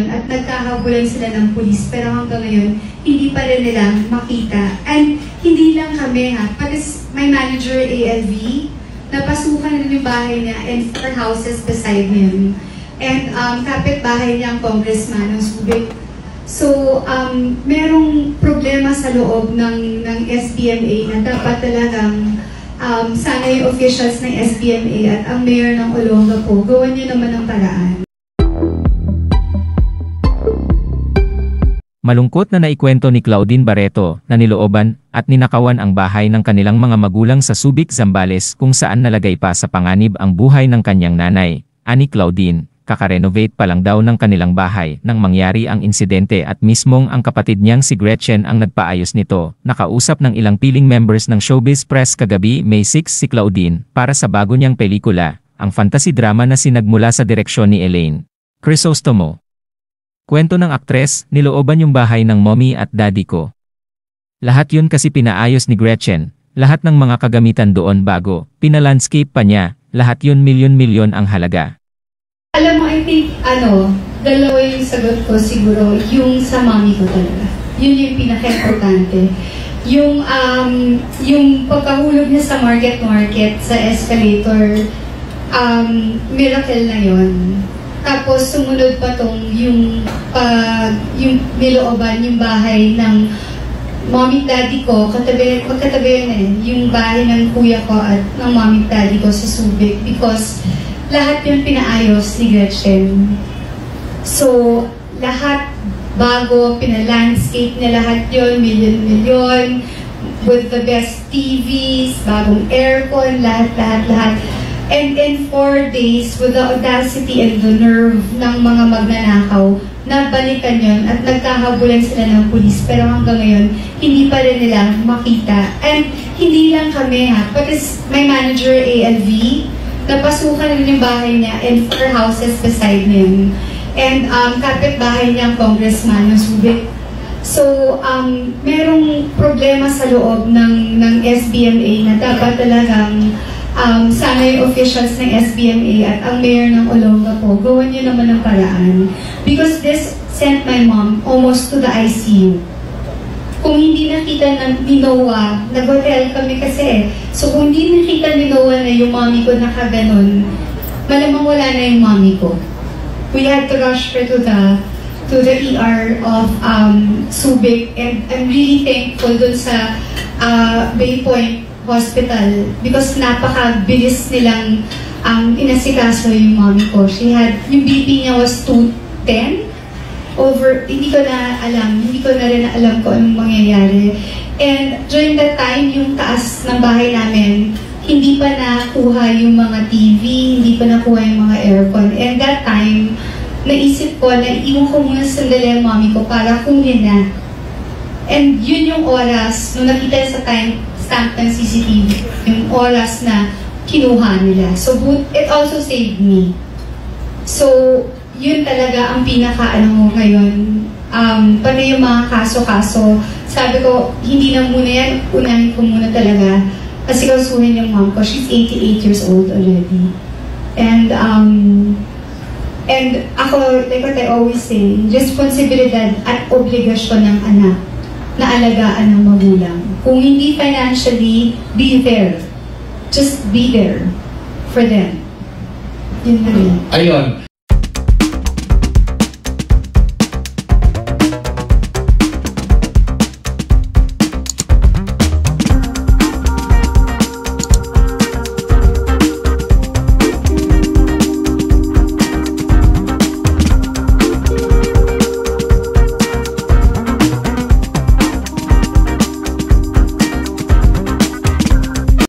at nagkahabulan sila ng pulis, pero hanggang ngayon hindi pa rin nila makita. And hindi lang kami pati my manager ALV, napasukan rin yung bahay niya and 4 houses beside him. And kapit-bahay niya ang congressman ng Subic. So, merong problema sa loob ng SBMA na dapat talagang sana yung officials ng SBMA at ang mayor ng Olongapo, gawan niyo naman ang paraan. Malungkot na naikwento ni Claudine Barreto na nilooban at ninakawan ang bahay ng kanilang mga magulang sa Subic, Zambales kung saan nalagay pa sa panganib ang buhay ng kanyang nanay. Ani Claudine, kakarenovate pa lang daw ng kanilang bahay nang mangyari ang insidente at mismong ang kapatid niyang si Gretchen ang nagpaayos nito. Nakausap ng ilang piling members ng Showbiz Press kagabi May 6 si Claudine para sa bago niyang pelikula, ang fantasy drama na sinagmula sa direksyon ni Elaine Crisostomo. Kwento ng aktres, nilooban yung bahay ng mommy at daddy ko. Lahat yun kasi pinaayos ni Gretchen, lahat ng mga kagamitan doon bago, pinalandscape pa niya, lahat yun milyon-milyon ang halaga. Alam mo, I think, dalawa yung sagot ko siguro, yung sa mommy ko talaga. Yun yung pinaka-importante. Yung pagkahulog niya sa market, sa escalator, miracle na yun. Tapos sumunod pa tong yung nilooban, yung bahay ng mommy daddy ko, magkatabi yun yung bahay ng kuya ko at ng mommy daddy ko sa Subic because lahat yun pinaayos ni Gretchen. So, lahat bago, pinalandscape niya lahat yun, milyon-milyon, with the best TVs, bagong aircon, lahat. And in 4 days, with the audacity and the nerve ng mga magnanakaw, nabalikan yun at nagkahabulan sila ng pulis. Pero hanggang ngayon, hindi pa rin nila makita. And hindi lang kami pati my manager ALV, napasukan rin yung bahay niya and 4 houses beside him. And kapit-bahay niya ang congressman ng Subic. So, merong problema sa loob ng SBMA na dapat talagang sana yung officials ng SBMA at ang mayor ng Olongapo, gawan niyo naman ang paraan. Because this sent my mom almost to the ICU. Kung hindi nakita ni Noah, nag-hotel kami kasi. So kung hindi nakita ni Noah na yung mommy ko nakaganon, malamang wala na yung mommy ko. We had to rush her to the ER of Subic, and I'm really thankful dun sa Bay Point Hospital because napakabilis nilang inasikaso yung mommy ko. Yung BP niya was 210 over, hindi ko na rin alam kung anong mangyayari. And during that time, yung taas ng bahay namin, hindi pa nakuha yung mga TV, hindi pa nakuha yung mga aircon. And that time, naisip ko na iwan ko muna sandali ang mommy ko para kunin na. And yun yung oras, nung nakita sa stamp ng CCTV, yung oras na kinuha nila. So, it also saved me. So, yun talaga ang pinaka-ano ngayon. Pati yung mga kaso-kaso, sabi ko, hindi na muna yan, unahin ko muna talaga. Kasi kasuhin yung mom ko, she's 88 years old already. And ako, like what I always say, responsibilidad at obligasyon ng anak na alagaan ng magulang. Kung hindi financially, be there. Just be there for them. Yun na rin. Ayun.